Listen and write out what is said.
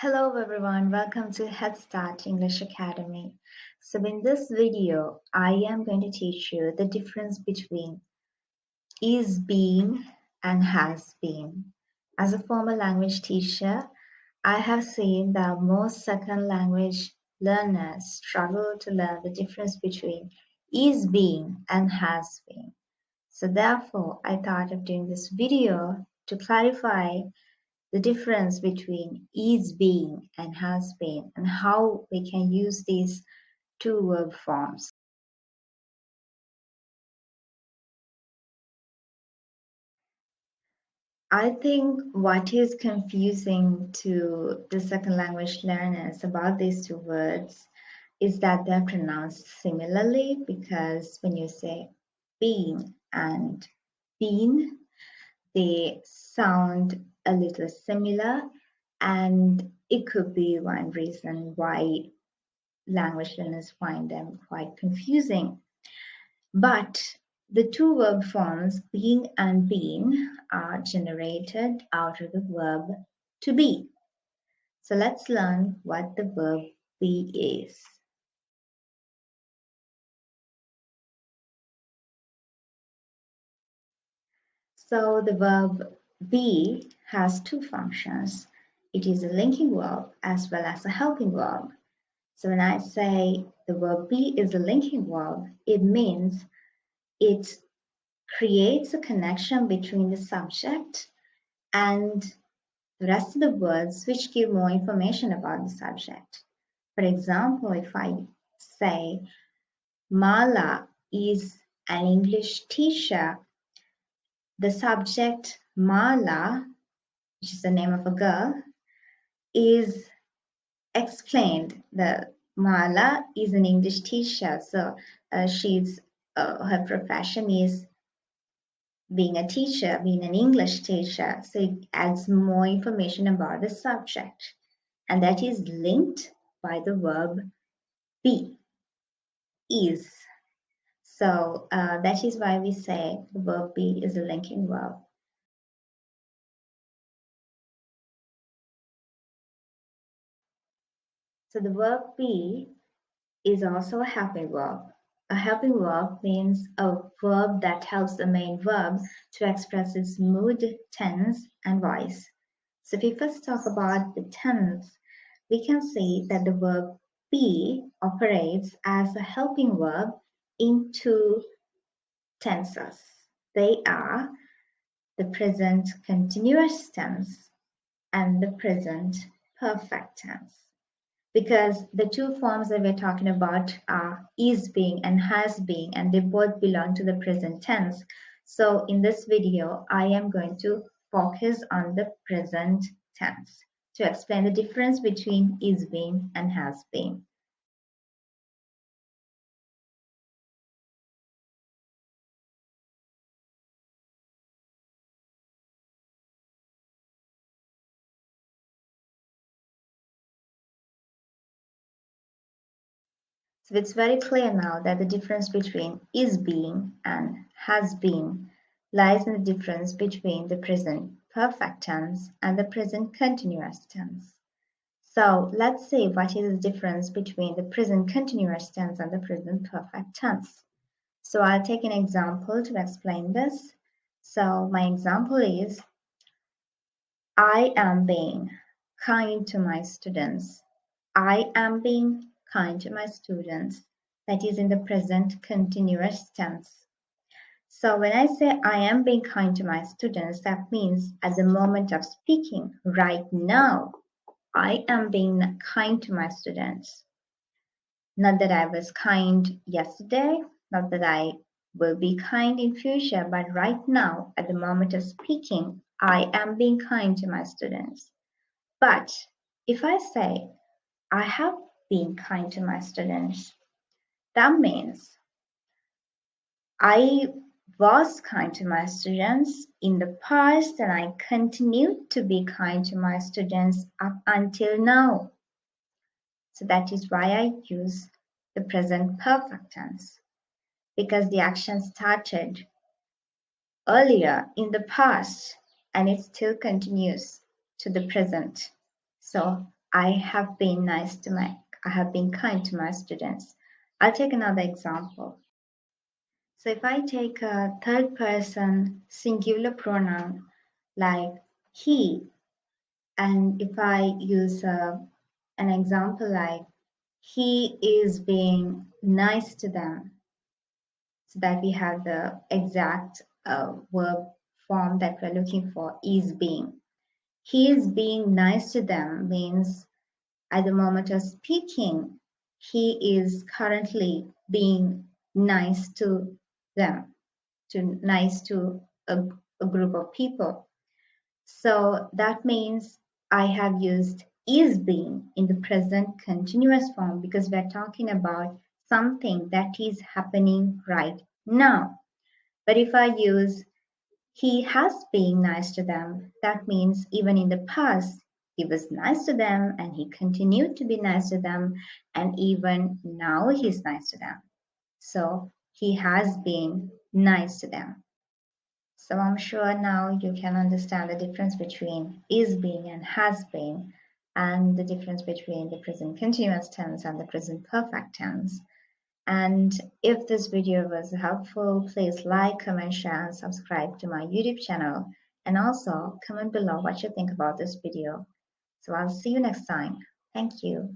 Hello everyone, welcome to Head Start English Academy. So in this video, I am going to teach you the difference between is being and has been. As a former language teacher, I have seen that most second language learners struggle to learn the difference between is being and has been. So therefore, I thought of doing this video to clarify the difference between is being and has been and how we can use these two verb forms. I think what is confusing to the second language learners about these two words is that they're pronounced similarly, because when you say being and been, they sound a little similar, and it could be one reason why language learners find them quite confusing. But the two verb forms being and been are generated out of the verb to be. So let's learn what the verb be is. So the verb be has two functions. It is a linking verb as well as a helping verb. So when I say the verb be is a linking verb, it means it creates a connection between the subject and the rest of the words which give more information about the subject. For example, if I say Mala is an English teacher, the subject Mala, which is the name of a girl, is explained. The Mala is an English teacher, so her profession is being a teacher, being an English teacher. So it adds more information about the subject, and that is linked by the verb be, is. So that is why we say the verb be is a linking verb. So the verb be is also a helping verb. A helping verb means a verb that helps the main verb to express its mood, tense, and voice. So if we first talk about the tense, we can see that the verb be operates as a helping verb in two tenses. They are the present continuous tense and the present perfect tense. Because the two forms that we're talking about are is being and has been, and they both belong to the present tense. So in this video, I am going to focus on the present tense to explain the difference between is being and has been. So it's very clear now that the difference between is being and has been lies in the difference between the present perfect tense and the present continuous tense. So let's see what is the difference between the present continuous tense and the present perfect tense. So I'll take an example to explain this. So my example is, I am being kind to my students. I am being kind to my students. That is in the present continuous tense. So when I say I am being kind to my students, that means at the moment of speaking, right now, I am being kind to my students. Not that I was kind yesterday, not that I will be kind in future, but right now, at the moment of speaking, I am being kind to my students. But if I say I have been kind to my students, that means I was kind to my students in the past and I continue to be kind to my students up until now. So that is why I use the present perfect tense, because the action started earlier in the past and it still continues to the present. So I have been I have been kind to my students. I'll take another example. So if I take a third person singular pronoun like he, and if I use an example like he is being nice to them, so that we have the exact verb form that we're looking for, is being. He is being nice to them means at the moment of speaking, he is currently being nice to them, to nice to a group of people. So that means I have used is being in the present continuous form because we're talking about something that is happening right now. But if I use he has been nice to them, that means even in the past, he was nice to them and he continued to be nice to them, and even now he's nice to them. So he has been nice to them. So I'm sure now you can understand the difference between is being and has been, and the difference between the present continuous tense and the present perfect tense. And if this video was helpful, please like, comment, share, and subscribe to my YouTube channel. And also comment below what you think about this video. So I'll see you next time. Thank you.